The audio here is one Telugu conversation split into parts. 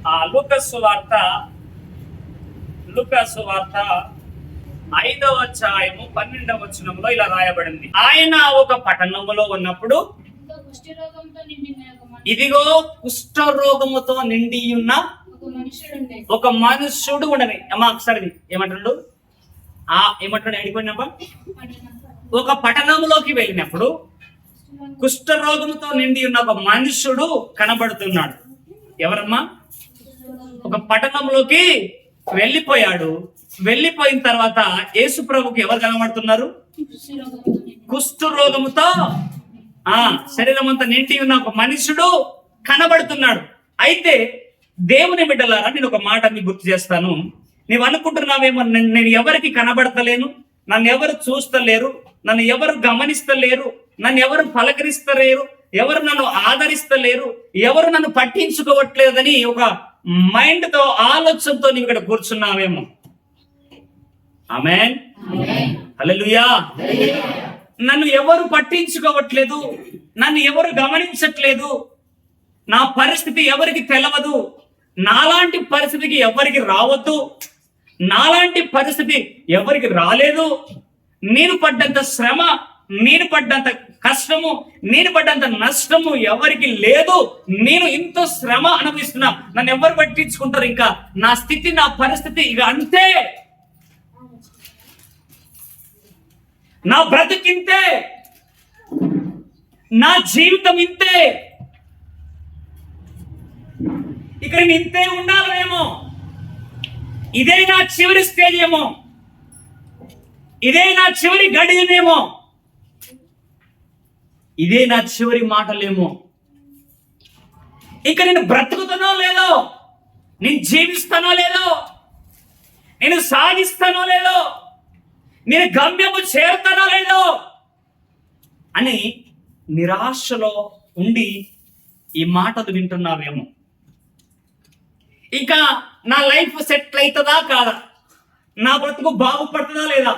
లూకాసు వార్త 5వ అధ్యాయము 12వ వచనంలో ఇలా రాయబడింది. ఆయన ఒక పట్టణములో ఉన్నప్పుడు ఇదిగో కుష్ఠరోగముతో నిండి ఉన్న ఒక మనుష్యుడు ఉండని. అమ్మా ఒకసారి ఏమంటాడు? ఏమంటాడు? అడిగిపోయినప్పుడు ఒక పట్టణంలోకి వెళ్ళినప్పుడు కుష్ఠరోగముతో నిండి ఉన్న ఒక మనుష్యుడు కనబడుతున్నాడు. ఎవరమ్మా? ఒక పట్టణంలోకి వెళ్ళిపోయాడు. వెళ్ళిపోయిన తర్వాత యేసు ప్రభుకి ఎవరు కనబడుతున్నారు? కుష్ఠరోగముతో శరీరం అంతా నిండి ఉన్న ఒక మనుషుడు కనబడుతున్నాడు. అయితే దేవుని బిడ్డలారా, నేను ఒక మాట మీకు గుర్తు చేస్తాను. నీవు అనుకుంటున్నావేమో, నేను ఎవరికి కనబడతలేను, నన్ను ఎవరు చూస్తలేరు, నన్ను ఎవరు గమనిస్తలేరు, నన్ను ఎవరు పలకరిస్తలేరు, ఎవరు నన్ను ఆదరిస్తలేరు, ఎవరు నన్ను పట్టించుకోవట్లేదని ఒక మైండ్ తో, ఆలోచనతో నీవు ఇక్కడ కూర్చున్నావేమో. ఆమేన్, హల్లెలూయా. నన్ను ఎవరు పట్టించుకోవట్లేదు, నన్ను ఎవరు గమనించట్లేదు, నా పరిస్థితి ఎవరికి తెలవదు, నాలాంటి పరిస్థితికి ఎవరికి రావద్దు, నాలాంటి పరిస్థితి ఎవరికి రాలేదు, నేను పడ్డంత శ్రమ, నేను పడ్డంత కష్టము, నేను పడ్డంత నష్టము ఎవరికి లేదు, నేను ఇంత శ్రమ అనుభవిస్తున్నా, నన్ను ఎవరు పట్టించుకుంటారు, ఇంకా నా స్థితి, నా పరిస్థితి ఇక అంతే, నా బ్రతుకింతే, నా జీవితం ఇంతే, ఇక నేను ఇంతే ఉండాలేమో, ఇదే నా చివరి స్టేజ్ ఏమో, ఇదే నా చివరి గడియనేమో, ఇదే నా చివరి మాటలేమో, ఇక నేను బ్రతుకుతానో లేదో, నేను జీవిస్తానో లేదో, నేను సాగిస్తానో లేదో, నేను గమ్యము చేరుతానో లేదో అని నిరాశలో ఉండి ఈ మాటలు వింటున్నావేమో. ఇంకా నా లైఫ్ సెటిల్ అవుతుందా కాదా, నా బ్రతుకు బాగుపడుతుందా లేదా,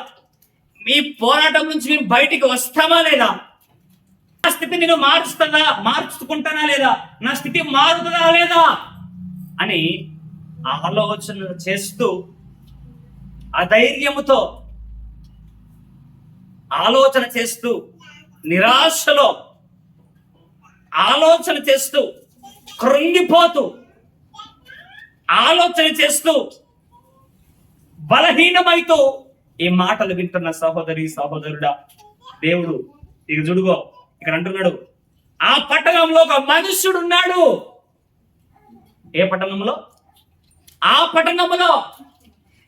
మీ పోరాటం నుంచి మేము బయటికి వస్తామా లేదా, నా స్థితి నేను మార్చుకుంటానా లేదా, నా స్థితి మారుతుందా లేదా అని ఆలోచన చేస్తూ, అధైర్యముతో ఆలోచన చేస్తూ, నిరాశలో ఆలోచన చేస్తూ, కృంగిపోతూ ఆలోచన చేస్తూ, బలహీనమైతూ ఈ మాటలు వింటున్న సహోదరి, సహోదరుడా, దేవుడు ఇక చూడుగో ఇక్కడ అంటున్నాడు, ఆ పట్టణంలో ఒక మనుష్యుడు ఉన్నాడు. ఏ పట్టణంలో? ఆ పట్టణంలో.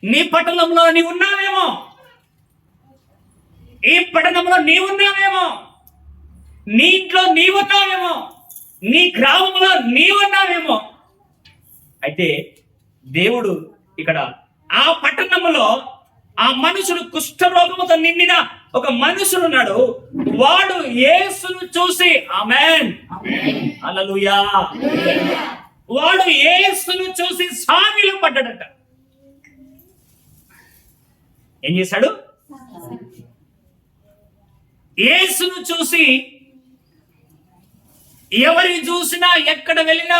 నీ పట్టణంలో నీవు ఉన్నావేమో, ఈ పట్టణంలో నీవున్నావేమో, నీ ఇంట్లో నీవున్నావేమో, నీ గ్రామంలో నీవున్నావేమో. అయితే దేవుడు ఇక్కడ ఆ పట్టణంలో ఆ మనుషుడు, కుష్ఠరోగముతో నిండిన ఒక మనుషుడు ఉన్నాడు. వాడు యేసును చూసి, ఆమేన్, హల్లెలూయా, వాడు యేసును చూసి సాగిలు పడ్డాడట. ఏం చేశాడు? యేసును చూసి, ఎవరిని చూసినా, ఎక్కడ వెళ్ళినా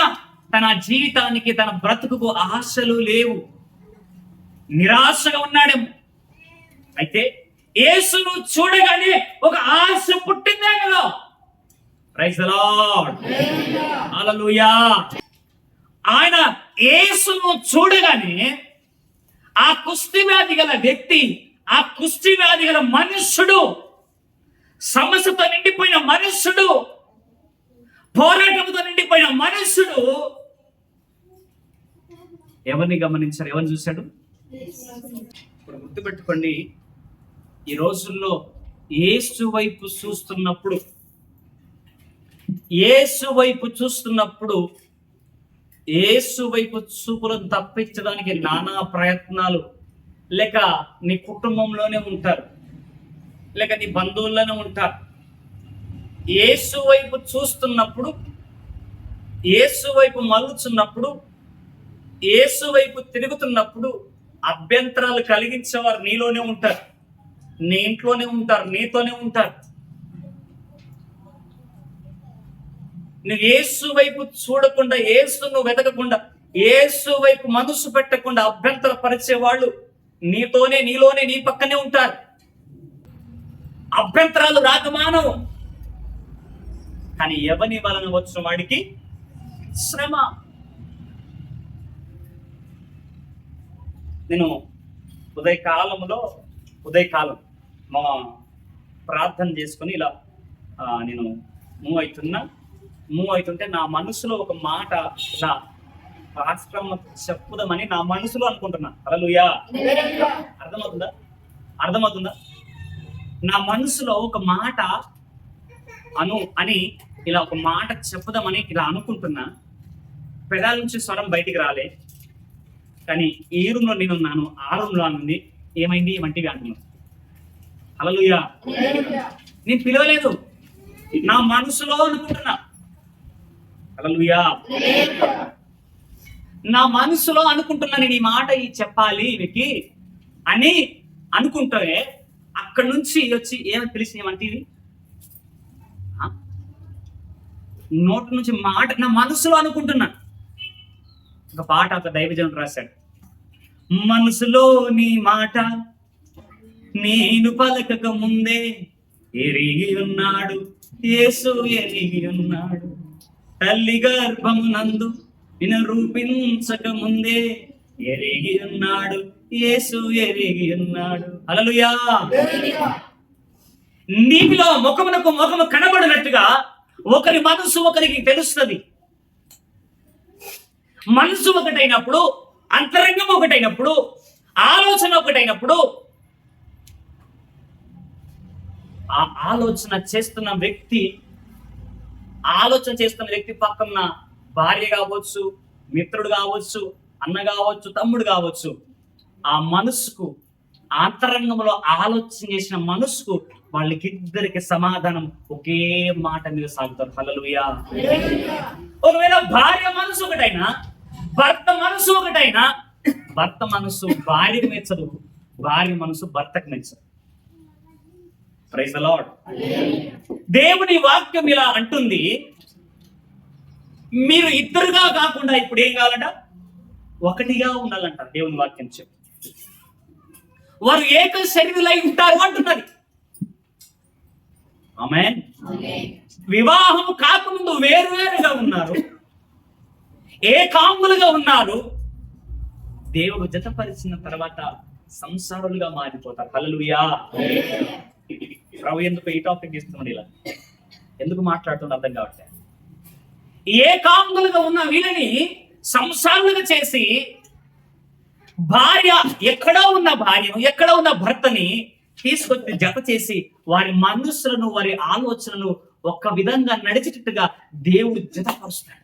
తన జీవితానికి, తన బ్రతుకుకు ఆశలు లేవు, నిరాశగా ఉన్నాడేమో. అయితే యేసును చూడగానే ఒక ఆశ పుట్టిందే కదా. ప్రైజ్ ది లార్డ్, హల్లెలూయా. ఆయన యేసును చూడగానే ఆ కుష్టి వ్యాధి గల వ్యక్తి, ఆ కుష్టి వ్యాధి గల మనుష్యుడు, సమస్యతో నిండిపోయిన మనుష్యుడు, పోరాటంతో నిండిపోయిన మనుష్యుడు ఎవరిని గమనించారు? ఎవరిని చూశాడు? ఇప్పుడు గుర్తుపెట్టుకోండి, ఈ రోజుల్లో యేసు వైపు చూస్తున్నప్పుడు, యేసు వైపు చూపులను తప్పించడానికి నానా ప్రయత్నాలు, లేక నీ కుటుంబంలోనే ఉంటారు, లేక నీ బంధువుల్లోనే ఉంటారు. యేసు వైపు చూస్తున్నప్పుడు, యేసు వైపు మలుచున్నప్పుడు, యేసు వైపు తిరుగుతున్నప్పుడు అభ్యంతరాలు కలిగించేవారు నీలోనే ఉంటారు, నీ ఇంట్లోనే ఉంటారు, నీతోనే ఉంటారు. నువ్వు యేసు వైపు చూడకుండా, యేసును వెతకకుండా యేసు వైపు మనసు పెట్టకుండా అభ్యంతర పరిచే వాళ్ళు నీలోనే నీ పక్కనే ఉంటారు. అభ్యంతరాలు రాకమానవు. కానీ ఎవని వలన వచ్చిన వాడికి శ్రమ. నేను ఉదయకాలం మా ప్రార్థన చేసుకుని ఇలా నేను మూవ్ అవుతుంటే నా మనసులో ఒక మాట ఇలా రాష్ట్రం చెప్పుదామని నా మనసులో అనుకుంటున్నా. హల్లెలూయా. అర్థమవుతుందా? నా మనసులో ఒక మాట అని ఇలా ఒక మాట చెప్పుదామని ఇలా అనుకుంటున్నా. పెదాల నుంచి స్వరం బయటికి రాలే. కానీ ఈ రూమ్లో నేనున్నాను, ఆ రూమ్లో నుండి ఏమైంది వంటివి అంటున్నాను. హల్లెలూయా. నేను పిలవలేదు, నా మనసులో అనుకుంటున్నా. హల్లెలూయా. నా మనసులో అనుకుంటున్నా, నేను ఈ మాట చెప్పాలి ఈమెకి అని అనుకుంటే అక్కడి నుంచి వచ్చి ఏమని తెలిసినవంటివి నోటి నుంచి మాట నా మనసులో అనుకుంటున్నా. ఒక పాట ఒక దైవజనుడు రాశాడు. మనసులో నీ మాట నేను పలకక ముందే ఎరిగి ఉన్నాడు యేసు, ఎరిగి ఉన్నాడు. తల్లి గర్భమునందు నిన్ను రూపించక ముందే ఎరిగి ఉన్నాడు యేసు, ఎరిగి ఉన్నాడు. హల్లెలూయా. నీటిలో ముఖము కనబడినట్టుగా ఒకరి మనసు ఒకరికి తెలుస్తుంది. మనసు ఒకటైనప్పుడు, అంతరంగం ఒకటైనప్పుడు, ఆలోచన ఒకటైనప్పుడు, ఆ ఆలోచన చేస్తున్న వ్యక్తి పక్కన భార్య కావచ్చు, మిత్రుడు కావచ్చు, అన్న కావచ్చు, తమ్ముడు కావచ్చు, ఆ మనసుకు, అంతరంగంలో ఆలోచన చేసిన మనసుకు వాళ్ళకిద్దరికి సమాధానం ఒకే మాట మీద సాగుతారు. హల్లెలూయా. ఒకవేళ భార్య మనసు ఒకటైనా, భర్త మనసు భార్యకు మెచ్చదు, భార్య మనసు భర్తకు మెచ్చదు. Praise the lord. దేవుని వాక్యం ఇలా అంటుంది, మీరు ఇద్దరుగా కాకుండా ఇప్పుడు ఏం కావాలంట, ఒకటిగా ఉండాలంట. దేవుని వాక్యం చెప్పి వారు ఏక శరీరులై ఉంటారు అంటున్నది. ఆమేన్. వివాహం కాకముందు వేరువేరుగా ఉన్నారు, ఏకాంగులుగా ఉన్నారు. దేవుడు జతపరిచిన తర్వాత సంసారులుగా మారిపోతారు. హల్లెలూయా. ప్రభు ఎందుకు ఈ టాపిక్ ఇస్తున్నాడు, ఇలా ఎందుకు మాట్లాడుతున్నా అర్థం కావట్లేదు. ఏకాంగులుగా ఉన్న వీళ్ళని సంసారులుగా చేసి భార్య ఎక్కడో ఉన్న భర్తని తీసుకొచ్చి జత చేసి వారి మనస్సులను, వారి ఆలోచనలు ఒక్క విధంగా నడిచేటట్టుగా దేవుడు జతపరుస్తాడు.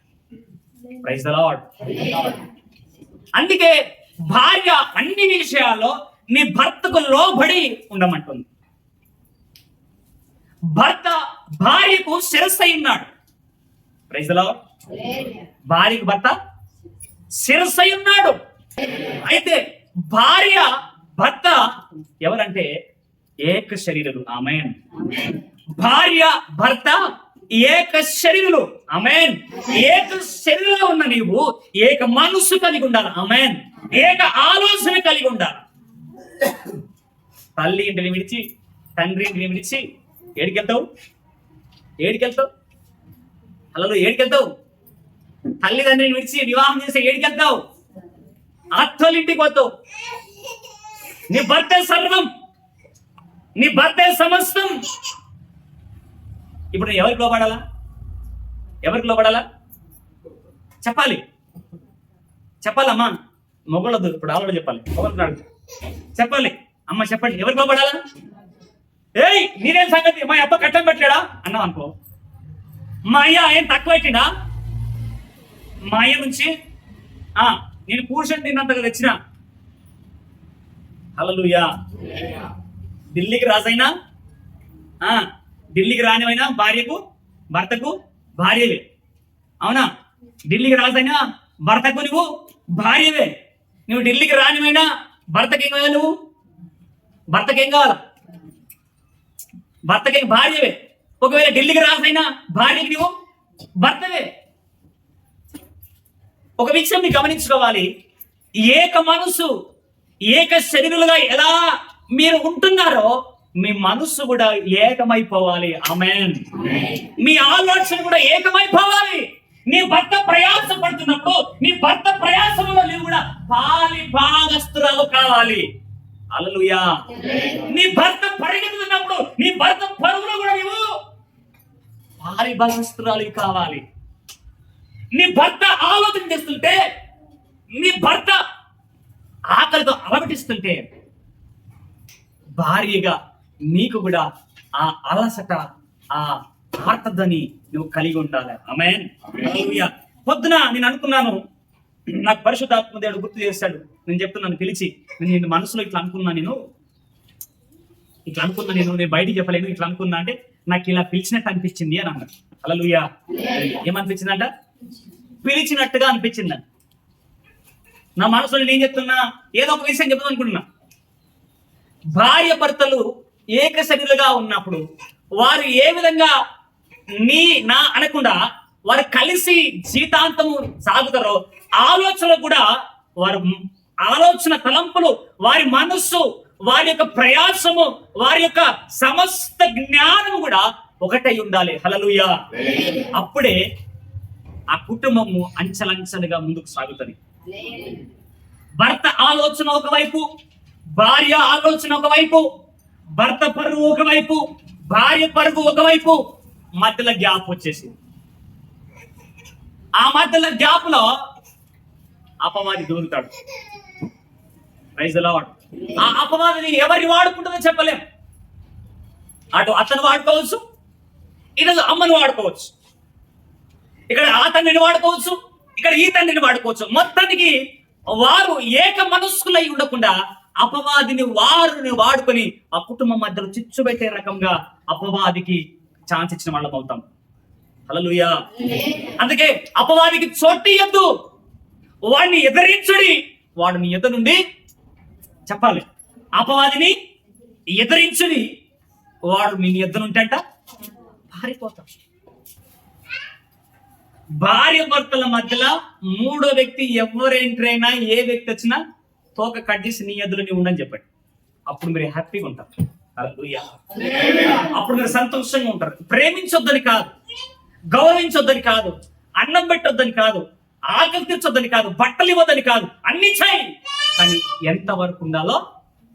Praise the lord. అందుకే భార్య అన్ని విషయాల్లో నీ భర్తకు లోబడి ఉండమంటుంది. భర్త భార్యకు శిరస్సు అయి ఉన్నాడు. Praise the lord. భార్యకు భర్త శిరస్సు అయి ఉన్నాడు. అయితే భార్య భర్త ఎవరంటే ఏక శరీరులు. ఆమేన్. భార్య భర్త ఏక శరీరులు. ఆమేన్. ఏక శరీరంలో ఉన్న నీవు ఏక మనస్సు కలిగి ఉండాలి. ఆమేన్. ఏక ఆలోచన కలిగి ఉండాలి. తల్లి ఇంటిని విడిచి, తండ్రి ఇంటిని విడిచి ఏడికెళ్తావు? అలా ఏడికెళ్తావు? తల్లిదండ్రిని విడిచి వివాహం చేసి ఏడికెళ్తావు? అత్తోలింటికి పోతావు. నీ భర్తే సర్వం, నీ భర్తే సమస్తం. ఇప్పుడు ఎవరికి లోబడాలా? చెప్పాలమ్మా. మొగలొద్దు, ఇప్పుడు ఆవిడ చెప్పాలి. చెప్పాలి. అమ్మ చెప్పండి, ఎవరికి లోబడాలా? ఏయ్ నీరేం సంగతి, మా అప్ప కట్టం పెట్టాడా అన్నావు అనుకో, మా అయ్య ఏం తక్కువ పెట్టినా, మా అయ్య నుంచి నేను కూర్చొని తిన్నంతగా తెచ్చిన. హల్లెలూయా. ఢిల్లీకి రాజైనా, ఢిల్లీకి రానివైనా భర్తకు భార్యవే. అవునా? ఢిల్లీకి రాజైనా భర్తకు నువ్వు భార్యవే. నువ్వు ఢిల్లీకి రానివైనా భర్తకేం కావాలి? నువ్వు భర్తకేం కావాలా? భర్తకేం భార్యవే. ఒకవేళ ఢిల్లీకి రాజైనా భార్యకి నువ్వు భర్తవే. ఒక విషయం మీరు గమనించుకోవాలి. ఏక మనసు ఏక శరీరులుగా ఎలా మీరు ఉంటున్నారో మీ మనస్సు కూడా ఏకమైపోవాలి. ఆమేన్. మీ ఆలోచన కూడా ఏకమైపోవాలి. నీ భర్త ప్రయాస పడుతున్నప్పుడు నీ భర్త ప్రయాసంలో నీవు కూడా పాలి భాగస్తురాలు కావాలి. హల్లెలూయా. నీ భర్త పరిగెత్తుతున్నప్పుడు నీ భర్త పరుగులో కూడా నీవు పాలి భాగస్తురాలు కావాలి. నీ భర్త ఆలోచన చేస్తుంటే, నీ భర్త ఆకలితో అలమటిస్తుంటే భార్యగా నీకు కూడా ఆ అలసట, ఆ ఆర్తదని నువ్వు కలిగి ఉండాలి. ఆమేన్. హల్లెలూయా. పొద్దున నేను అనుకున్నాను, నాకు పరిశుద్ధాత్మ దేవుడు గుర్తు చేశాడు. నేను చెప్తున్నాను పిలిచి, నేను మనసులో ఇట్లా అనుకున్నా, నేను బయటికి చెప్పలేను, ఇట్లా అనుకున్నా అంటే నాకు ఇలా పిలిచినట్టు అనిపించింది అని అన్నాడు. హల్లెలూయా. ఏమనిపించిందంట? పిలిచినట్టుగా అనిపించిందంట. నా మనసులో నేను ఏం చెప్తున్నా, ఏదో ఒక విషయం చెప్తాను అనుకుంటున్నా. భార్య భర్తలు ఏక శరీరులుగా ఉన్నప్పుడు వారు ఏ విధంగా నా అనకుండా వారు కలిసి జీవితాంతము సాగుతారో, ఆలోచనలు కూడా వారు ఆలోచన తలంపులు, వారి మనస్సు, వారి యొక్క ప్రయాసము, వారి యొక్క సమస్త జ్ఞానము కూడా ఒకటై ఉండాలి. హల్లెలూయా. అప్పుడే ఆ కుటుంబము అంచెలంచెలుగా ముందుకు సాగుతుంది. భర్త ఆలోచన ఒకవైపు, భార్య ఆలోచన ఒకవైపు, భర్త పరుగు ఒకవైపు, భార్య పరుగు ఒకవైపు, మధ్యలో గ్యాప్ వచ్చేసింది. ఆ మధ్యలో గ్యాప్ లో అపవాది దూరుతాడు. Praise the lord. ఆ అపవాదిని ఎవరిని వాడుకుంటుందో చెప్పలేం. అటు అతను వాడుకోవచ్చు, ఇటు అమ్మను వాడుకోవచ్చు, ఇక్కడ ఆ తండ్రిని వాడుకోవచ్చు, ఇక్కడ ఈ తండ్రిని వాడుకోవచ్చు. మొత్తానికి వారు ఏక మనస్కులై ఉండకుండా అపవాదిని వారిని వాడుకొని ఆ కుటుంబం మధ్యలో చిచ్చు పెట్టే రకంగా అపవాదికి ఛాన్స్ ఇచ్చిన వాళ్ళం అవుతాం. హల్లెలూయా. అందుకే అపవాదికి చోటియద్దు, వాడిని ఎదిరించుడి. వాడు నీ ఎదురు నుండి చెప్పాలి, అపవాదిని ఎదిరించుడి, వాడు నీ ఎదురుంటంట పారిపోతాడు. భార్య భర్తల మధ్యలో మూడో వ్యక్తి ఎవరు ఎంటర్ అయినా, ఏ వ్యక్తి వచ్చినా తోక కట్ చేసి నీ ఎదురు నీ ఉండని చెప్పండి. అప్పుడు మీరు హ్యాపీగా ఉంటారు. హల్లెలూయా. అప్పుడు మీరు సంతోషంగా ఉంటారు. ప్రేమించొద్దని కాదు, గౌరవించొద్దని కాదు, అన్నం పెట్టొద్దని కాదు, ఆకలి తీర్చొద్దని కాదు, బట్టలు ఇవ్వద్దని కాదు, అన్ని చేయి, కానీ ఎంత వరకు ఉండాలో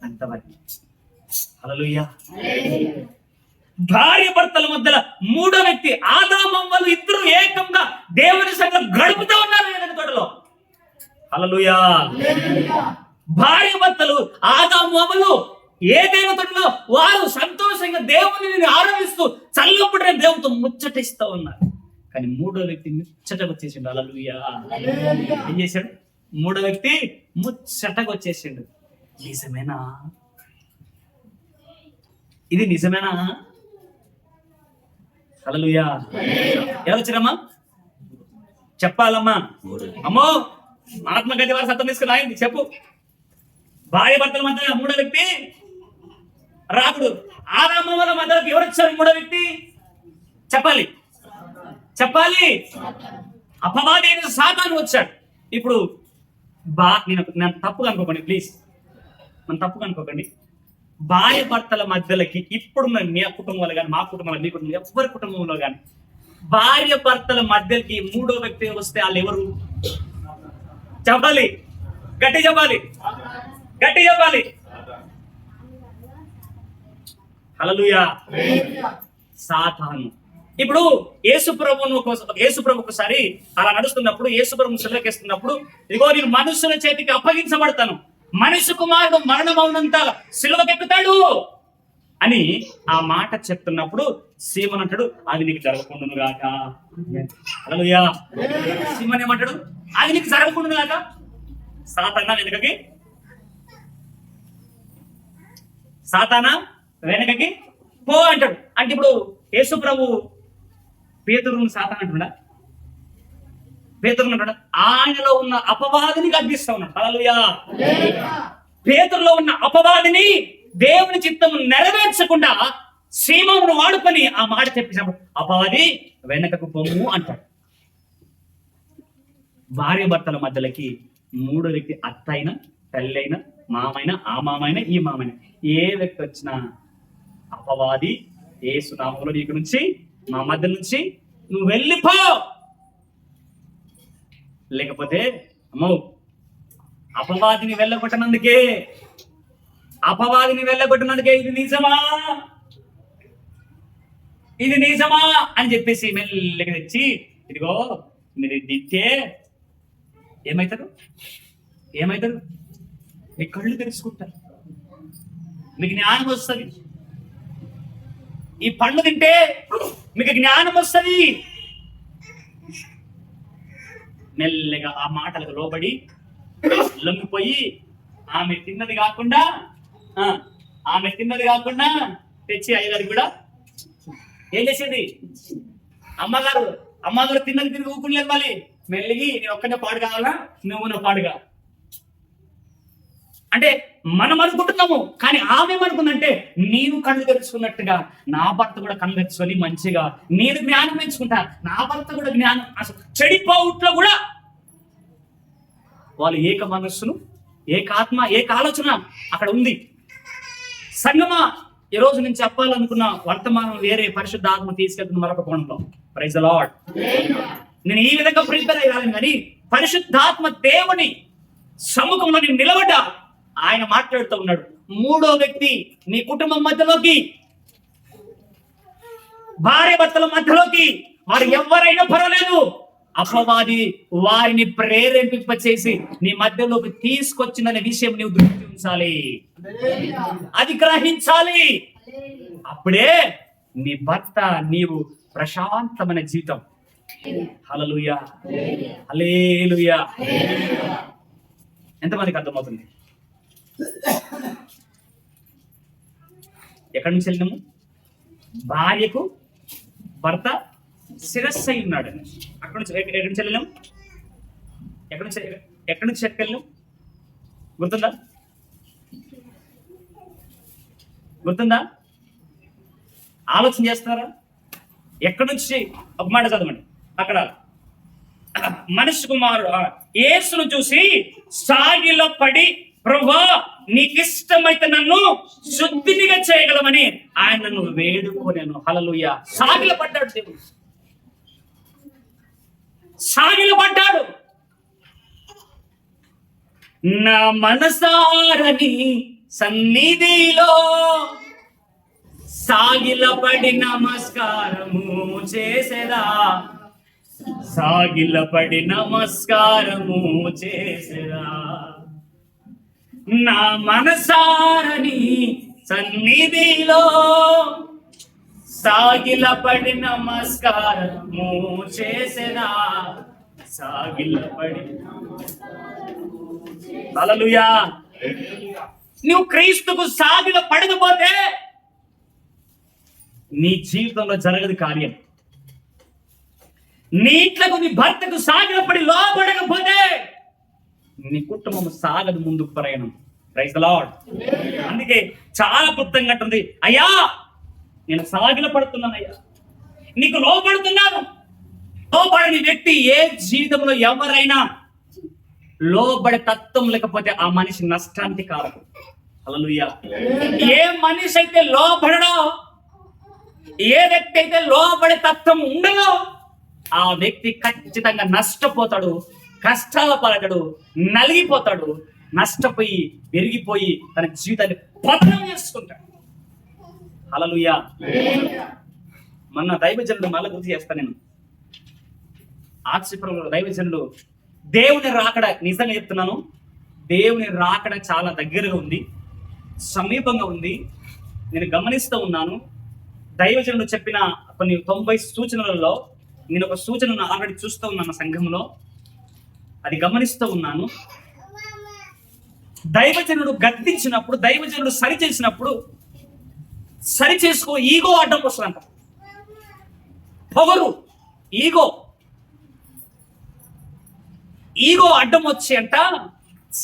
అంతవరకు. హల్లెలూయా. భార్య భర్తల మధ్యలో మూడో వ్యక్తి ఆదామవ్వలు ఇద్దరు ఏకంగా దేవుని సంగం గడుపుతూ ఉన్నారు ఏదైనా తోటలో. హల్లెలూయా. భార్య భర్తలు ఆదామవ్వలు ఏదైనా తోటలో వారు సంతోషంగా దేవుని ఆరాధిస్తూ చల్లబడిన దేవునితో ముచ్చటిస్తూ ఉన్నారు. కానీ మూడో వ్యక్తి ముచ్చటకు వచ్చేసిండు. హల్లెలూయా. ఏం చేశాడు? మూడో వ్యక్తి ముచ్చటకు వచ్చేసిండు. నిజమేనా? ఇది నిజమేనా? హల్లెలూయా. ఎవరు వచ్చారమ్మా? చెప్పాలమ్మా. అమ్మో, ఆత్మగతి వారి సత్తం తీసుకుని రాయింది. చెప్పు. భార్య భర్తల మధ్య మూడో వ్యక్తి రాకుడు. ఆదామవ్వల మధ్యలోకి ఎవరు వచ్చారు? మూడో వ్యక్తి చెప్పాలి, చెప్పాలి. అపవాది అయిన సాతాను వచ్చాడు. ఇప్పుడు నేను తప్పుగా అనుకోకండి ప్లీజ్, మనం తప్పుగా అనుకోకండి. భార్య భర్తల మధ్యలోకి ఇప్పుడు మీ కుటుంబంలో కానీ, మా కుటుంబంలో, మీ కుటుంబంలో, ఎవరి కుటుంబంలో కానీ భార్య భర్తల మధ్యలోకి మూడో వ్యక్తి వస్తే వాళ్ళు ఎవరు? చెప్పాలి, గట్టి చెప్పాలి, గట్టి చెప్పాలి. హల్లెలూయా. సాతాను. ఇప్పుడు యేసుప్రభు ఒకసారి అలా నడుస్తున్నప్పుడు, యేసుప్రభు సిలువకెస్తున్నప్పుడు, ఇదిగో నేను మనుషుల చేతికి అప్పగించబడతాను, మనిషి కుమారుడు మరణమవునంత సిలువకెక్కుతాడు అని ఆ మాట చెప్తున్నప్పుడు సీమోను అంటాడు, అది నీకు జరగకుండును గాక. హల్లెలూయా. సీమోను ఏమంటాడు? అది నీకు జరగకుండును గాక. సాతానా వెనకకి పో అంటాడు. అంటే ఇప్పుడు యేసు ప్రభు పేతురును సాతాను అంటున్నాడా? పేతురును అంటాడా? ఆయనలో ఉన్న అపవాదిని గద్దిస్తా ఉన్నాడు. హల్లెలూయా. పేతురులో ఉన్న అపవాదిని దేవుని చిత్తము నెరవేర్చకుండా సీమోను వాడుకొని ఆ మాట చెప్పినప్పుడు అపవాది వెనకకు పొమ్ము అంటాడు. భార్య భర్తల మధ్యలోకి మూడో వ్యక్తి అత్త అయినా, తల్లి అయినా, మామైనా, ఆ మామైనా, ఈ మామైనా, ఏ వ్యక్తి వచ్చినా అపవాది యేసు నామములో నీకు నుంచి, మా మధ్య నుంచి నువ్వు వెళ్ళిపో. లేకపోతే అమ్మో అపవాదిని వెళ్ళగొట్టనందుకే ఇది నిజమా అని చెప్పేసి మెల్లగా తెచ్చి, ఇదిగో మీరు దిట్టే ఏమవుతారు మీ కళ్ళు తెలుసుకుంటారు, మీకు జ్ఞానం వస్తుంది. ఈ పండు తింటే మీకు జ్ఞానం వస్తుంది. మెల్లగా ఆ మాటలకు లోబడి లొంగిపోయి ఆమె తిన్నది కాకుండా తెచ్చి అయ్యగారికి కూడా ఏం చేసేది, అమ్మగారు తిన్నది తిరిగి ఊపులేదు. మళ్ళీ మెల్లిగి నేను ఒక్కనే పాడు కావాలా, నువ్వు నా పాడుగా అంటే మనం అనుకుంటున్నాము. కానీ ఆమె ఏమనుకుందంటే, నేను కళ్ళు తెరుచుకున్నట్టుగా నా భర్త కూడా కళ్ళు తెరుచుకొని మంచిగా నేను జ్ఞానం పెంచుకుంటా, నా భర్త కూడా జ్ఞానం. అసలు చెడిపోవుట్లో కూడా వాళ్ళు ఏక మనస్సును, ఏకాత్మ, ఏక ఆలోచన అక్కడ ఉంది. సంగమా, ఈ రోజు నేను చెప్పాలనుకున్న వర్తమానం వేరే, పరిశుద్ధాత్మ తీసుకెళ్తున్న మరొక కోణంలో. Praise the lord. నేను ఈ విధంగా ప్రిపేర్ అయ్యాను, కానీ పరిశుద్ధాత్మ దేవుని సముఖంలో నేను నిలబడ్డా. ఆయన మాట్లాడుతూ ఉన్నాడు, మూడో వ్యక్తి నీ కుటుంబం మధ్యలోకి, భార్య భర్తల మధ్యలోకి, వారు ఎవరైనా పర్వాలేదు, అపవాది వారిని ప్రేరేపింపచేసి నీ మధ్యలోకి తీసుకొచ్చిందనే విషయం నీవు దృష్టి ఉంచాలి, అది గ్రహించాలి. అప్పుడే నీ భర్త నీవు ప్రశాంతమైన జీవితం. హల్లెలూయా, హల్లెలూయా. ఎంతమందికి అర్థమవుతుంది? ఎక్కడి నుంచి వెళ్ళినాము? భార్యకు భర్త శిరస్సు అయి ఉన్నాడు. అక్కడి నుంచి ఎక్కడి నుంచి వెళ్ళినాం? ఎక్కడి నుంచి వెళ్ళినాం? గుర్తుందా? ఆలోచన చేస్తారా? ఎక్కడి నుంచి? ఒక మాట చదవండి. అక్కడ మనిషి కుమారుడు యేసును చూసి సాగిలో పడి, ప్రభువా నీకిష్టమైతే నన్ను శుద్ధినిగా చేయగలమని ఆయన నన్ను వేడుకోనేను. హల్లెలూయా. సాగిల పడ్డాడు దేవుడు, సాగిల పడ్డాడు. నా మనసారని సన్నిధిలో సాగిలపడి నమస్కారము చేసేదా, సాగిలపడి నమస్కారము చేసేదా. నా మనసారని సన్నిధిలో సాగిలపడి నమస్కారము చేసేదా, సాగిలపడి. హల్లెలూయా. నువ్వు క్రీస్తుకు సాగిల పడకపోతే నీ జీవితంలో జరగదు కార్యం. నీ ఇంట్లకు నీ భర్తకు సాగిల పడి లోపడకపోతే నీ కుటుంబం సాగదు ముందుకు ప్రయాణం. Praise the lord. అందుకే చాలా క్లుప్తంగా అంటుంది, అయ్యా నేను సాగిల పడుతున్నాను, అయ్యా నీకు లోపడుతున్నాను. లోబడని వ్యక్తి ఏ జీవితంలో ఎవరైనా లోబడే తత్వం లేకపోతే ఆ మనిషి నష్టానికి కారదు. హల్లెలూయా. ఏ మనిషి అయితే లోబడడో, ఏ వ్యక్తి అయితే లోబడే తత్వం ఉండదో, ఆ వ్యక్తి ఖచ్చితంగా నష్టపోతాడు, కష్టాల పాలడు, నలిగిపోతాడు, నష్టపోయి పెరిగిపోయి తన జీవితాన్ని పతనం చేసుకుంటాడు. హల్లెలూయా. మొన్న దైవజనుడు మళ్ళీ గుర్తు చేస్తాను నేను. ఆక్షిపురంలో దైవజనుడు దేవుని రాకడ, నిజంగా చెప్తున్నాను, దేవుని రాకడ చాలా దగ్గరగా ఉంది, సమీపంగా ఉంది. నేను గమనిస్తూ ఉన్నాను. దైవజనుడు చెప్పిన కొన్ని 90 సూచనలలో నేను ఒక సూచనను ఆల్రెడీ చూస్తూ ఉన్నాను సంఘంలో, అది గమనిస్తూ ఉన్నాను. దైవజనుడు గద్దించినప్పుడు, దైవజనుడు సరి చేసినప్పుడు, సరి చేసుకో ఈగో అడ్డం వస్తుందంట. పొగరు, ఈగో అడ్డం వచ్చి అంట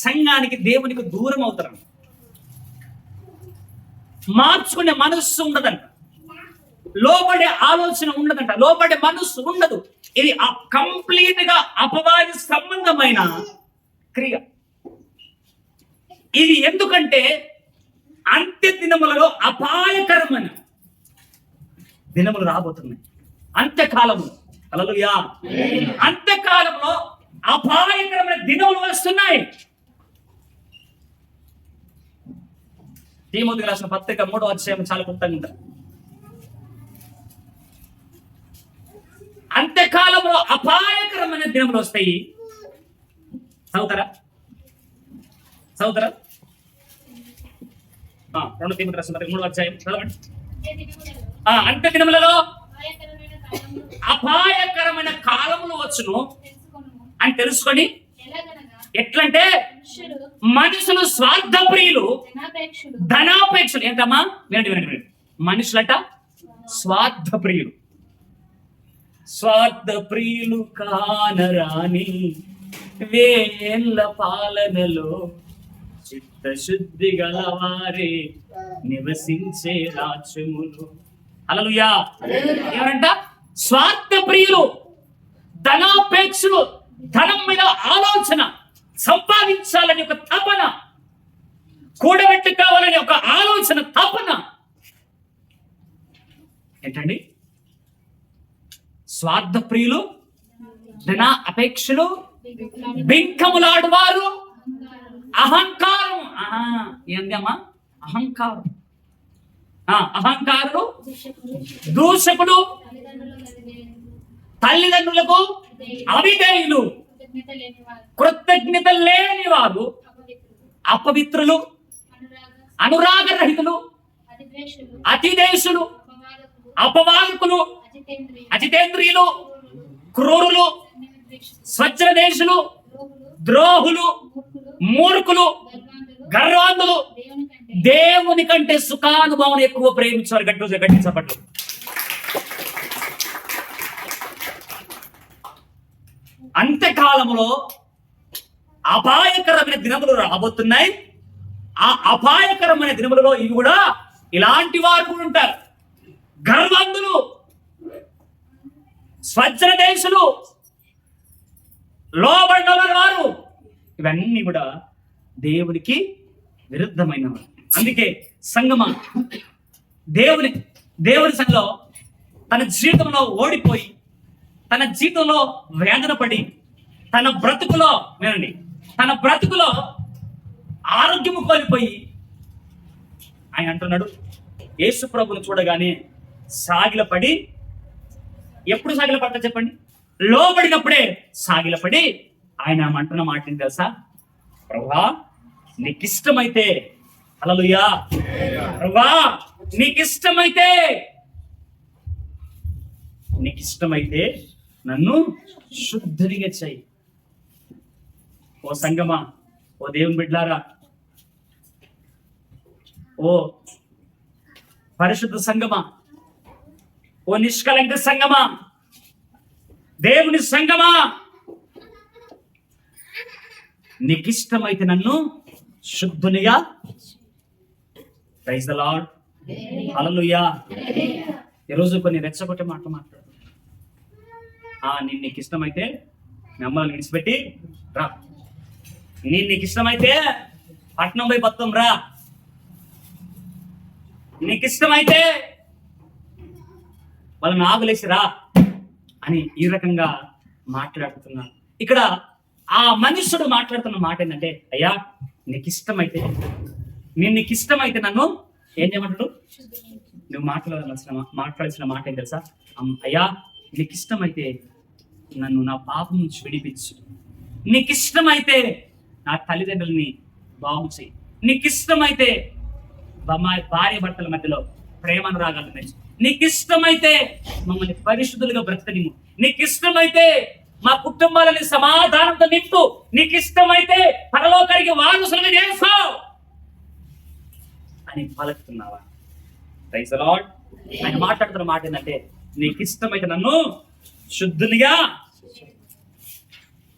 సంఘానికి, దేవునికి దూరం అవుతారంట. మార్చుకునే మనస్సు ఉండదంట, లోబడే ఆలోచన ఉండదంట, లోబడే మనస్సు ఉండదు. ఇది కంప్లీట్ గా అపవాది సంబంధమైన క్రియ. ఇది ఎందుకంటే అంత్య దినములలో అపాయకరమైన దినములు రాబోతున్నాయి. అంత్యకాలంలో, హల్లెలూయా, అంత్యకాలంలో అపాయకరమైన దినములు వస్తున్నాయి. తీమోతికి రాసిన పత్రిక 3వ అధ్యాయం చాలా గుర్తంగా ఉంటుంది. అంత్యకాలంలో అపాయకరమైన దినములు వస్తాయి. చదువుతారా? 2 తీమోతి రాసిన పత్రిక 3వ అధ్యాయం చదవండి. అంత్య దినములలో అపాయకరమైన కాలములు వచ్చును అని తెలుసుకొని, ఎట్లంటే మనుషులు స్వార్థప్రియులు, ధనాపేక్షలు. ఏంటమ్మా? వినండి. మనుషులట స్వార్థప్రియులు. స్వార్థప్రియులు కానరాని వేళ్ళ పాలనలో చిత్తశుద్ధి గలవారే నివసించే రాజ్యములు. హల్లెలూయా. ఏమంట? స్వార్థప్రియులు, ధనాపేక్షలు, ధనం మీద ఆలోచన, సంపాదించాలని ఒక తపన, కూడబెట్టుకోవాలని ఒక ఆలోచన, తపన. ఏంటండి? స్వార్థప్రియులు, ధన అపేక్షలు, బింకములాడువారు, అహంకారం. ఏందమ్మా? అహంకారం. అహంకారులు, దూషకులు, తల్లిదండ్రులకు అవిధేయులు, కృతజ్ఞత లేని వారు, అపవిత్రులు, అనురాగరహితులు, అతిదేశులు, అపవాదకులు, అజితేంద్రియులు, క్రూరులు, స్వచ్ఛదేశులు, ద్రోహులు, మూర్ఖులు, గర్వాంధులు, దేవుని కంటే సుఖానుభవం ఎక్కువ ప్రేమించారు. గట్టించబట్టు. అంత్యకాలంలో అపాయకరమైన దినములు రాబోతున్నాయి. ఆ అపాయకరమైన దినములలో ఇవి కూడా ఇలాంటి వారు కూడా ఉంటారు. గర్వంధులు, స్వచ్ఛదేశులు, లోబడిన వారు, ఇవన్నీ కూడా దేవునికి విరుద్ధమైనవి. అందుకే సంగమా, దేవుని సంఘంలో తన జీవితంలో ఓడిపోయి, తన జీవితంలో వేదన పడి, తన బ్రతుకులో ఆరోగ్యము కోల్పోయి ఆయన అంటున్నాడు, యేసు ప్రభువును చూడగానే సాగిలపడి. ఎప్పుడు సాగిలపడతా చెప్పండి? లోబడినప్పుడే సాగిలపడి ఆయన అంటున్న మాట ఏంటి తెలుసా? ప్రభువా నీకిష్టమైతే, హల్లెలూయా, ప్రభువా నీకిష్టమైతే నన్ను శుద్ధునిగా చెయ్యి. ఓ సంగమా, ఓ దేవుని బిడ్డలారా, ఓ పరిశుద్ధ సంగమా, ఓ నిష్కలంక సంగమా, దేవుని సంగమా, నీకిష్టమైతే నన్ను శుద్ధునిగా. ప్రైజ్ ది లార్డ్, హల్లెలూయా. ఈరోజు కొన్ని రెచ్చగొట్టే మాటలు మాట్లాడు. నీకు ఇష్టమైతే మిమ్మల్ని విడిచిపెట్టి రా, నీకు ఇష్టమైతే పట్నం పోయి బతుకం రా, నీకు ఇష్టమైతే వాళ్ళని ఆగులేసి రా అని ఈ రకంగా మాట్లాడుతున్నారు. ఇక్కడ ఆ మనుషుడు మాట్లాడుతున్న మాట ఏంటంటే, అయ్యా నీకు ఇష్టమైతే నన్ను ఏం చేయమంటాడు? నువ్వు మాట్లాడాల్సిన మాట ఏం తెలుసా? అయ్యా నీకు ఇష్టమైతే నన్ను నా పాపం నుంచి విడిపించు, నీకు ఇష్టమైతే నా తల్లిదండ్రుల్ని బాగు చేయి, నీకు ఇష్టమైతే మా భార్య భర్తల మధ్యలో ప్రేమనురాగాలు పెంచు, నీకు ఇష్టమైతే మమ్మల్ని పరిశుద్ధులుగా బ్రతకనిమ్ము, నీకు ఇష్టమైతే మా కుటుంబాలని సమాధానంతో నింపు, నీకు ఇష్టమైతే పరలోకానికి వారసులుగా చేసుకో అని పలుకుతున్నావా? Praise the lord. ఆయన మాట్లాడుతున్న మాట ఏంటంటే, నీకు ఇష్టమైతే నన్ను శుద్ధునిగా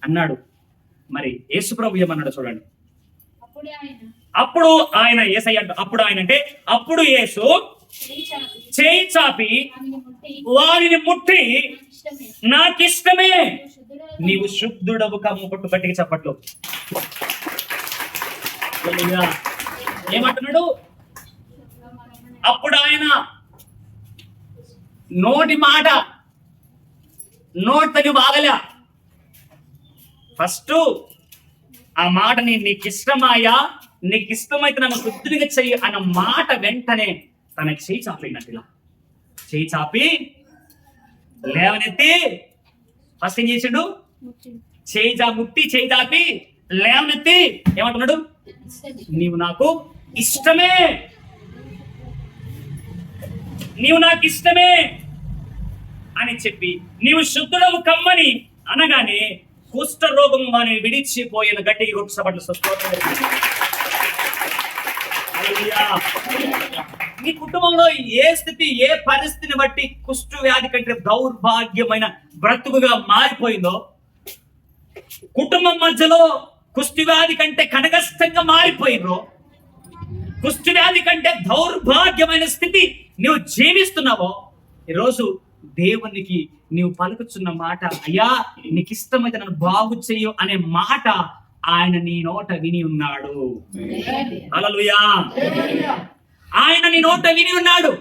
అన్నాడు. మరి యేసు ప్రభు ఏమన్నాడు చూడండి. అప్పుడు ఆయన యేసయ్య, అప్పుడు ఆయన అంటే అప్పుడు యేసు చేయి చాపి వారిని ముట్టి నాకిష్టమే నీవు శుద్ధుడవు కమ్ము. కొట్టు గట్టిగా చప్పట్లు. హల్లెలూయా. ఏమంటున్నాడు? అప్పుడు ఆయన నోటి మాట నోటిని బాగలే. ఫస్ట్ ఆ మాటని నీకు ఇష్టమాయా, నీకు ఇష్టమైతే నన్ను శుద్ధిగా చెయ్యి అన్న మాట వెంటనే తనకి చేయి చాపినట్టు ఇలా చేయి చాపి లేవనెత్తి ఫస్ట్ ఏం చేసాడు? ముట్టి చేయి చాపి లేవనెత్తి ఏమంటున్నాడు? నీవు నాకు ఇష్టమే, నీవు నాకు ఇష్టమే అని చెప్పి నీవు శుద్ధుడవు కమ్మని అనగానే కుష్ఠ రోగం వాని విడిచిపోయిన. గట్టిగా కొట్టు సభలు. నీ కుటుంబంలో ఏ స్థితి, ఏ పరిస్థితిని బట్టి కుష్ఠ వ్యాధి కంటే దౌర్భాగ్యమైన బ్రతుకుగా మారిపోయిందో, కుటుంబం మధ్యలో కుష్ఠ వ్యాధి కంటే కనగష్టంగా మారిపోయిందో, కుష్ఠ వ్యాధి కంటే దౌర్భాగ్యమైన స్థితి నువ్వు జీవిస్తున్నావో, ఈరోజు దేవునికి నీవు పలుకుతున్న మాట, అయ్యా నీకు ఇష్టమైతే నన్ను బాగు చెయ్యు అనే మాట ఆయన నీ నోట విని ఉన్నాడు. హల్లెలూయా. ఆయన నీ నోట విని ఉన్నాడు,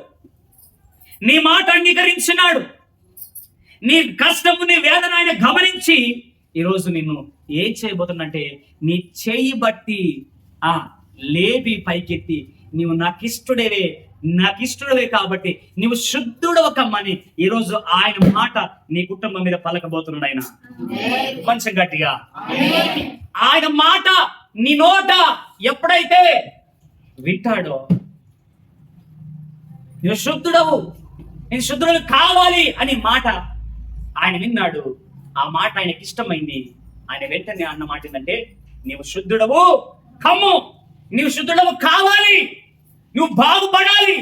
నీ మాట అంగీకరించినాడు. నీ కష్టము, నీ వేదన ఆయన గమనించి ఈరోజు నిన్ను ఏం చేయబోతున్నంటే నీ చేయి బట్టి లేపి పైకెత్తి నీవు నాకిష్టుడవే కాబట్టి నీవు శుద్ధుడవు కమ్మని ఈరోజు ఆయన మాట నీ కుటుంబం మీద పలకబోతున్నాడు. ఆయన కొంచెం గట్టిగా ఆయన మాట నీ నోట ఎప్పుడైతే వింటాడో, నువ్వు శుద్ధుడవు, నేను శుద్ధుడు కావాలి అని మాట ఆయన విన్నాడు. ఆ మాట ఆయనకి ఇష్టమైంది. ఆయన వెంటనే అన్న మాట ఏంటంటే, నీవు శుద్ధుడవు కమ్ము, నీవు శుద్ధుడవు కావాలి, నువ్వు బాగుపడాలి.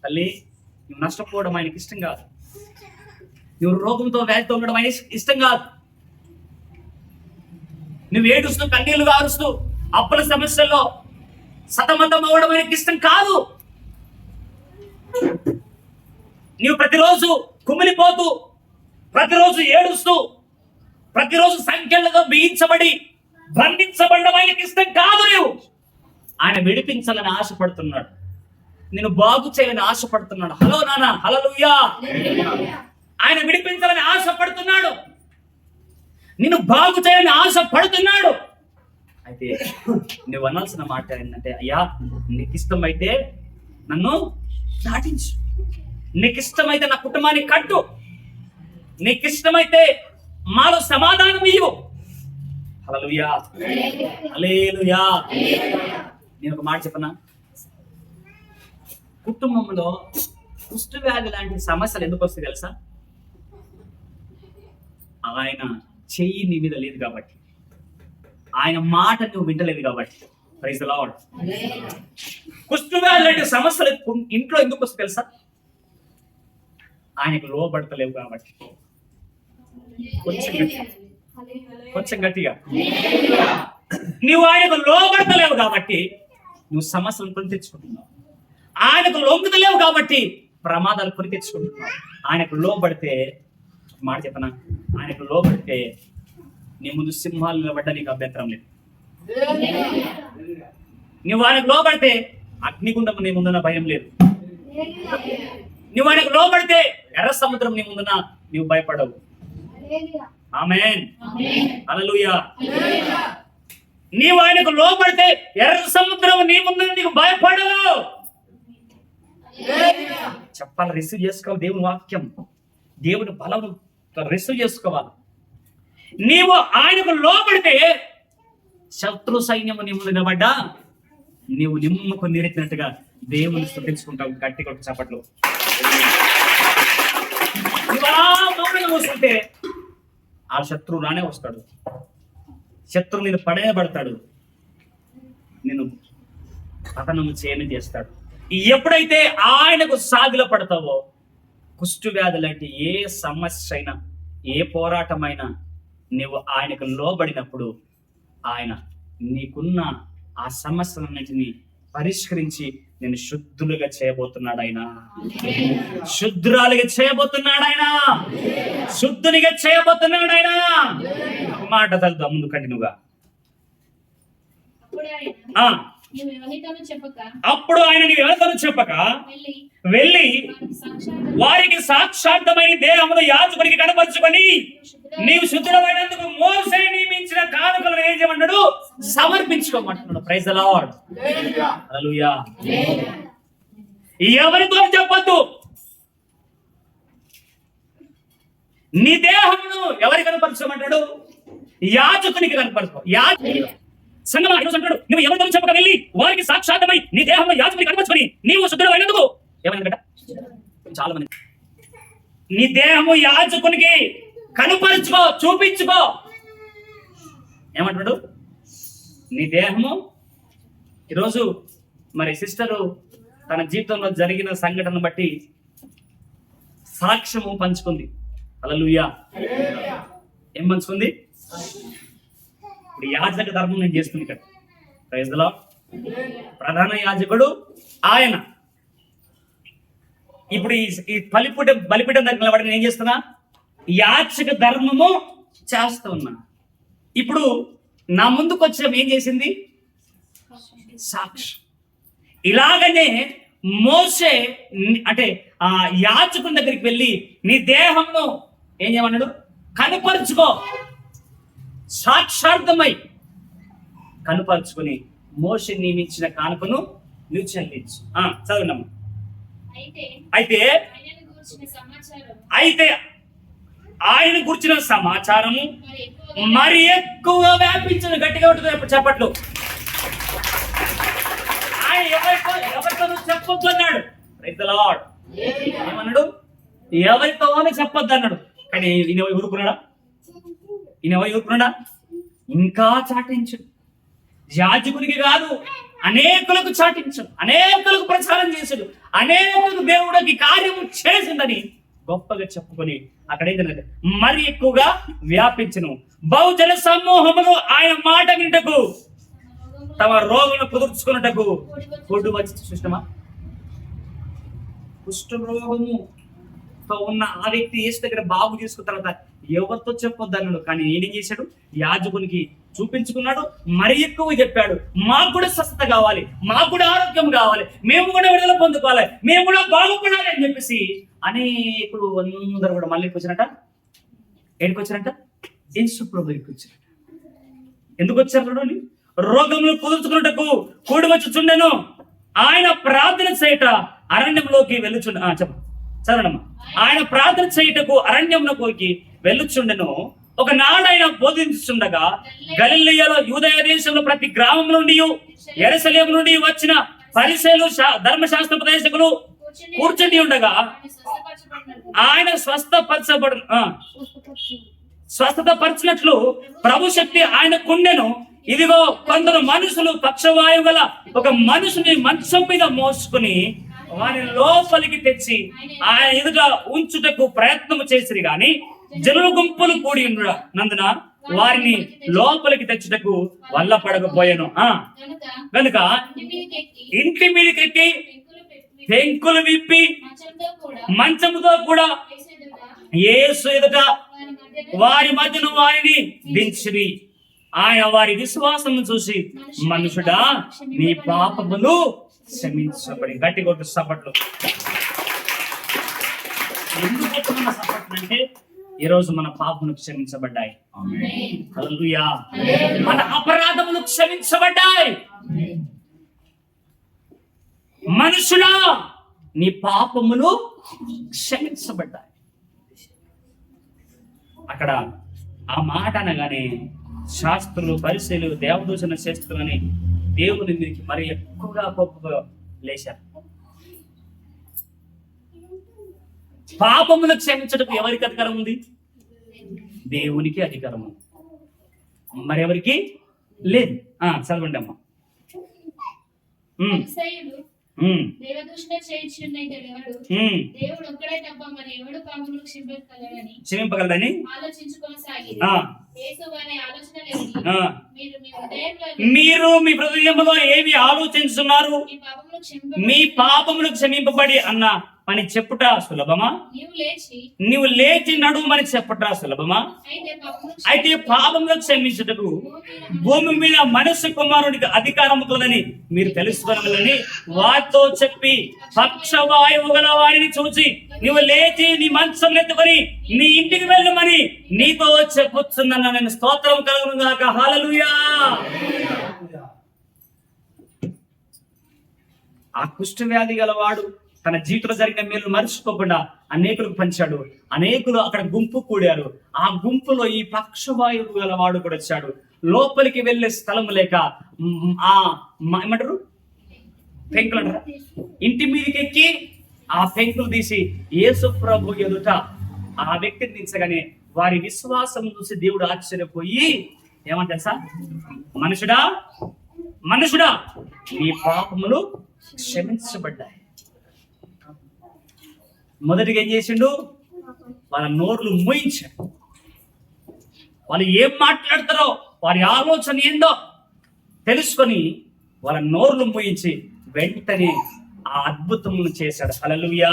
తల్లి, నువ్వు నష్టపోవడం ఆయనకి ఇష్టం కాదు. నువ్వు రోగంతో వ్యాధితో ఉండడం ఆయన ఇష్టం కాదు. నువ్వు ఏడుస్తూ కన్నీళ్లు గారుస్తూ అప్పుల సమస్యల్లో సతమతం అవ్వడం ఆయనకి ఇష్టం కాదు. నువ్వు ప్రతిరోజు కుమిలిపోతూ, ప్రతిరోజు ఏడుస్తూ, ప్రతిరోజు సంఖ్యలతో బిగించబడి బంధించబడడం ఆయనకి ఇష్టం కాదు. నువ్వు ఆయన విడిపించాలని ఆశపడుతున్నాడు, నేను బాగు చేయాలని ఆశపడుతున్నాడు. హలో నాన్న, హల్లెలూయా. ఆయన విడిపించాలని ఆశపడుతున్నాడు, నిన్ను బాగు చేయాలని ఆశపడుతున్నాడు. అయితే నువ్వు అనాల్సిన మాట ఏంటంటే, అయ్యా నీకు ఇష్టమైతే నన్ను దాటించు, నీకు ఇష్టమైతే నా కుటుంబాన్ని కట్టు, నీకు ఇష్టమైతే మాలో సమాధానం ఇవ్వు. హల్లెలూయా, హల్లెలూయా. నేను ఒక మాట చెప్పనా, కుటుంబంలో కుష్ఠ వ్యాధి లాంటి సమస్యలు ఎందుకు వస్తాయి తెలుసా? ఆయన చెయ్యి నీ మీద లేదు కాబట్టి, ఆయన మాట నువ్వు వింటలేదు కాబట్టి. Praise the lord. కుష్ఠ వ్యాధి లాంటి సమస్యలు ఇంట్లో ఎందుకు వస్తాయి తెలుసా? ఆయనకు లోబడతలేవు కాబట్టి. కొంచెం గట్టిగా, నువ్వు ఆయనకు లోబడతలేవు కాబట్టి నువ్వు సమస్యలను కొని తెచ్చుకుంటున్నావు. ఆయనకు లొంగుతలేవు కాబట్టి ప్రమాదాలు కొని తెచ్చుకుంటున్నావు. ఆయనకు లోబడితే, మాట చెప్పనా, ఆయనకు లోబడితే నీ ముందు సింహాలు నిలబడ్డా నీకు అభ్యంతరం లేదు. నువ్వు ఆయనకు లోబడితే అగ్నిగుండం నీ ముందున భయం లేదు. నువ్వు ఆయనకు లోబడితే ఎర్ర సముద్రం నీ ముందున నువ్వు భయపడవు. ఆమేన్, హల్లెలూయా. నీవు ఆయనకు లోబడితే ఎర్ర సముద్రం నీ ముందు నీకు భయపడవు. చెప్పాలి, రిసీవ్ చేసుకోవాలి దేవుని వాక్యం, దేవుని బలం రిసీవ్ చేసుకోవాలి. నీవు ఆయనకు లోబడితే శత్రు సైన్యము నీ ముందు నిలబడ్డా నీవు నిమ్మకు నిరెత్తినట్టుగా దేవుని స్తుతించుకుంటావు. గట్టి కొట్టు చప్పట్లు. మౌనంగా కూర్చుంటే ఆ శత్రువు రానే వస్తాడు, శత్రువు నేను పడేయబడతాడు, నేను పతనము చేయని చేస్తాడు. ఎప్పుడైతే ఆయనకు సాగిల పడతావో, కుష్ఠ వ్యాధి లాంటి ఏ సమస్య అయినా, ఏ పోరాటమైనా నువ్వు ఆయనకు లోబడినప్పుడు ఆయన నీకున్న ఆ సమస్యలన్నింటినీ పరిష్కరించి నేను శుద్ధులుగా చేయబోతున్నాడు ఆయన, శుద్ధురాలుగా చేయబోతున్నాడు ఆయన, శుద్ధునిగా చేయబోతున్నాడు ఆయన. ఒక మాట చదువుదాం ముందు కంటిన్యూగా. అప్పుడు ఆయన నీవు ఎవరితోనూ చెప్పక వెళ్ళి వారికి సాక్షార్థమైన దేహమును యాజకునికి కనపరుచుకొని నీవు శుద్ధుడమైనందుకు మోసే నియమించిన కానుకలను ఏం చేయమన్నాడు? సమర్పించుకోమంటున్నాడు. Praise the lord. హల్లెలూయా. ఎవరితో చెప్పొద్దు. నీ దేహమును ఎవరికి కనపరచుకోమంటాడు? యాజకునికి కనపరచుకో. సంగమా ఈరోజు అంటాడు, నువ్వు ఎవరితో చెప్పక వెళ్ళి వారికి సాక్షాత్మై నీ దేహంలో యాజకుని కనపరుచుకొని నీవు శుద్ధుడు అయినందుకు ఏమైందంట? చాలా మంది నీ దేహము యాజకునికి కనపరుచుకో, చూపించుకో. ఏమంటాడు? నీ దేహము. ఈరోజు మరి సిస్టరు తన జీవితంలో జరిగిన సంఘటన బట్టి సాక్ష్యము పంచుకుంది. హల్లెలూయా. ఏం పంచుకుంది? యాజక ధర్మం నేను చేస్తుంది ఇక్కడ. Praise the lord. ప్రధాన యాజకుడు ఆయన. ఇప్పుడు ఈ బలిపీఠం దగ్గర నిలబడి నేను ఏం చేస్తున్నా? యాజక ధర్మము చేస్తూ ఉన్నా. ఇప్పుడు నా ముందుకు వచ్చిన ఏం చేసింది? సాక్షి. ఇలాగనే మోసే అంటే ఆ యాజకుని దగ్గరికి వెళ్ళి నీ దేహంను ఏం చేయమన్నాడు? కనపరుచుకో. సాక్షార్థమై కనుపరుచుకుని మోషే నియమించిన కానుకను నువ్వు చెల్లించు. చదవండి. అయితే ఆయన గురించిన సమాచారము మరి ఎక్కువ వ్యాపించను. గట్టిగా ఉంటుంది చెప్పట్లు. ఆయన ఎవరితో చెప్పొద్దు అన్నాడు. Praise the lord. ఏమన్నాడు? ఎవరితోనే చెప్పొద్దు అన్నాడు. కానీ ఈయన ఊరుకున్నాడా? ఇంకా చాటించు. యాజకునికి కాదు, అనేకులకు చాటించు, అనేకులకు ప్రచారం చేసాడు, అనేకులకు దేవుడికి కార్యము చేసిందని గొప్పగా చెప్పుకొని అక్కడ ఏంటంటే మరి ఎక్కువగా వ్యాపించను. బహుజన సమూహములు ఆయన మాట వింటకు తమ రోగులను కుదుర్చుకున్నటకు కొడు వచ్చి చూసినమా? కుష్ఠరోగముతో ఉన్న ఆ వ్యక్తి యేసు దగ్గర బాగు చేసుకున్న తర్వాత ఎవరితో చెప్పొద్దు అన్నాడు. కానీ నేనేం చేశాడు? యాజకునికి చూపించుకున్నాడు, మరి ఎక్కువ చెప్పాడు. మాకు కూడా స్వస్థత కావాలి, మాకు కూడా ఆరోగ్యం కావాలి, మేము కూడా విడుదల పొందుకోవాలి, మేము కూడా బాగుపడాలి అని చెప్పేసి అనేకులు అందరూ కూడా మళ్ళీ వచ్చినట్ట. ఏడికి వచ్చారంట? యేసు ప్రభు దగ్గరికి వచ్చారట. ఎందుకు వచ్చారు? రోగములు కుదుర్చుకున్నటకు కూడి వచ్చుచుండెను. ఆయన ప్రార్థన చేయట అరణ్యంలోకి వెళ్ళుచుండ. చదవడమ్మా. ఆయన ప్రార్థన చేయటకు అరణ్యంలోకి వెళ్ళుచుండెను. ఒకనాడు ఆయన బోధించుచుండగా గలిలయలో యూదయ దేశంలో ప్రతి గ్రామం నుండి యెరూషలేము నుండి వచ్చిన పరిసయ్యులు ధర్మశాస్త్రోపదేశకులు కూర్చుని ఉండగా ఆయన స్వస్థతపరచినట్లు ప్రభు శక్తి ఆయన కుండెను. ఇదిగో కొందరు మనుషులు పక్షవాయువు గల ఒక మనుషుని మంచం మీద మోసుకుని వారిని లోపలికి తెచ్చి ఆయన ఎదుట ఉంచుటకు ప్రయత్నం చేసిరి గాని జనుల గుంపులు కూడి నందున వారిని లోపలికి తెచ్చుటకు వల్ల పడకపోయాను. కనుక ఇంటి మీదకి ఎక్కి పెంకులు విప్పి మంచముతో కూడా యేసు ఎదుట వారి మధ్యను వారిని దించిరి. ఆయన వారి విశ్వాసం చూసి, మనుషుడా నీ పాపములు క్షమించబడి. గట్టి కొట్టు సపట్లు. ఎందుకు సపట్లు అంటే ఈరోజు మన పాపములు క్షమించబడ్డాయి. హల్లెలూయా. మన అపరాధములు క్షమించబడ్డాయి. మనుషుడా నీ పాపములు క్షమించబడ్డాయి. అక్కడ ఆ మాట అనగానే శాస్త్రులు, పరిశీలు, దేవదూషణ చేస్తులని దేవుని మీదకి మరి ఎక్కువగా గొప్పగా లేచారు. పాపములు క్షమించడం ఎవరికి అధికారం ఉంది? దేవునికి అధికారం ఉంది, మరెవరికి లేదు. చదవండి అమ్మా. దేవదూషణ చేయించున్నైతే దేవుడు ఒక్కడే తప్ప మరి ఎవడు పాపములను క్షమింపగలడని ఆలోచించుకోసాగి మీరు మీ హృదయంలో ఏమి ఆలోచిస్తున్నారు? మీ పాపములు క్షమింపబడి అన్న పని చెప్పుట సులభమా? నీవు లేచి నడుమని చెప్పుట సులభమా? అయితే పాపములు క్షమించుటకు భూమి మీద మనుష్య కుమారుడికి అధికారం కలదని మీరు తెలుసుకోవాలని వారితో చెప్పి పక్షవాయువు గల వారిని చూసి నువ్వు లేచి నీ మంచం ఎత్తుకొని నీ ఇంటికి వెళ్ళమని నీతో చెప్పుచున్నాను. నేను స్తోత్రం కలుగును గాక. హల్లెలూయా. ఆ కుష్ఠవ్యాధి గలవాడు తన జీవితంలో జరిగిన మేలు మర్చిపోకుండా అనేకులకు పంచాడు. అనేకులు అక్కడ గుంపు కూడారు. ఆ గుంపులో ఈ పక్షవాయువు గలవాడు కూడా వచ్చాడు. లోపలికి వెళ్లే స్థలం లేక ఆ ఏమంటారు పెంకులు అంటారా, ఇంటి మీదకి ఎక్కి ఆ పెంకులు తీసి యేసు ప్రభు ఎదుట ఆ వ్యక్తిని దించగానే వారి విశ్వాసం చూసి దేవుడు ఆశ్చర్యపోయి ఏమంటారు సార్, మనుషుడా నీ పాపములు క్షమించబడ్డాయి. మొదటిగా ఏం చేసిండు? వాళ్ళ నోర్లు మూయించాడు. వాళ్ళు ఏం మాట్లాడతారో వారి ఆలోచన ఏందో తెలుసుకొని వాళ్ళ నోర్లు మూయించి వెంటనే ఆ అద్భుతమును చేశాడు. హల్లెలూయా.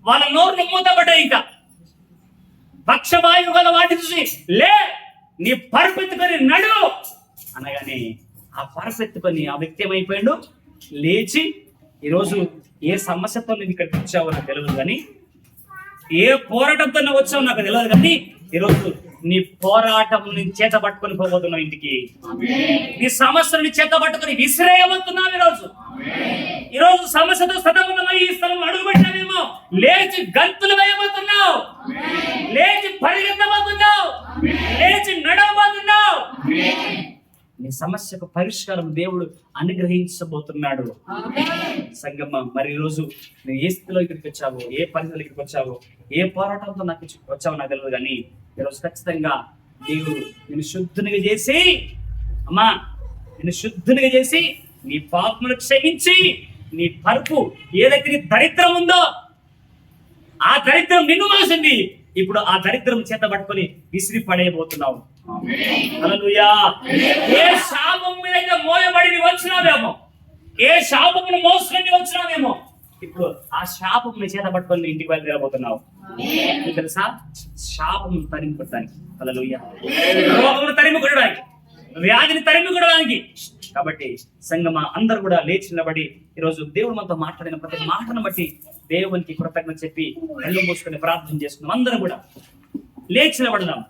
వాళ్ళ నోర్లు మూతపడ్డాయి. ఇంకా పక్షవాయువు గల వాటిని చూసి లే నీ పరుపెత్తుకొని నడు అనగానే ఆ పరుపెత్తుకొని ఆ వ్యక్తి ఏమైపోయాడు? లేచి ఈరోజు ఏ సమస్యతో నువ్వు ఇక్కడికి వచ్చావో నాకు తెలియదు, కానీ ఏ పోరాటంతో నువ్వు వచ్చావో నాకు తెలియదు, కానీ ఈరోజు నీ పోరాటం నేను చేత పట్టుకొని పోబోతున్నావు ఇంటికి. నీ సమస్యను చేత పట్టుకొని విసిరేయబోతున్నావు. ఈరోజు సమస్యతో సతమతమై ఈ స్థలం అడుగుపెట్టావేమో, లేచి గంతులు వేయబోతున్నావు, లేచి పరిగెత్తబోతున్నావు, లేచి నడవబోతున్నావు. నీ సమస్యకు పరిష్కారం దేవుడు అనుగ్రహించబోతున్నాడు. సంగమ, మరి ఈరోజు నువ్వు ఏ స్థితిలో ఇక్కడికి వచ్చావో, ఏ పరిస్థితులు ఇక్కడికి వచ్చావో, ఏ పోరాటంతో నాకు వచ్చావో నాకు తెలియదు, కానీ ఈరోజు ఖచ్చితంగా దేవుడు నేను శుద్ధునిగా చేసి నిన్ను చేసి నీ పాపమును క్షమించి నీ పరుపు ఏదైతే నీ దరిద్రం ఉందో ఆ దరిద్రం నిన్ను మోసింది. ఇప్పుడు ఆ దరిద్రం చేత పట్టుకొని విసిరి పడేయబోతున్నావు. హల్లెలూయా. ఏ శాపం మీద అయితే మోయబడి వచ్చినావేమో, ఏ శాపమును మోసుకొని వచ్చినావేమో, ఇప్పుడు ఆ శాపం నీ చేత పట్టుకొని ఇంటికి బయలుదేరబోతున్నావు. తెలుసా? శాపం తరిమి కొట్టడానికి, హల్లెలూయా, రోగమును తరిమి కొట్టడానికి, వ్యాధిని తరిమి కొట్టడానికి. కాబట్టి సంగమా అందరూ కూడా లేచి నిలబడి ఈరోజు దేవుడు మనతో మాట్లాడిన ప్రతి మాటను బట్టి దేవునికి కృతజ్ఞత చెప్పి కళ్ళు మూసుకొని ప్రార్థన చేసుకున్నాం. అందరం కూడా లేచి నిలబడదాం.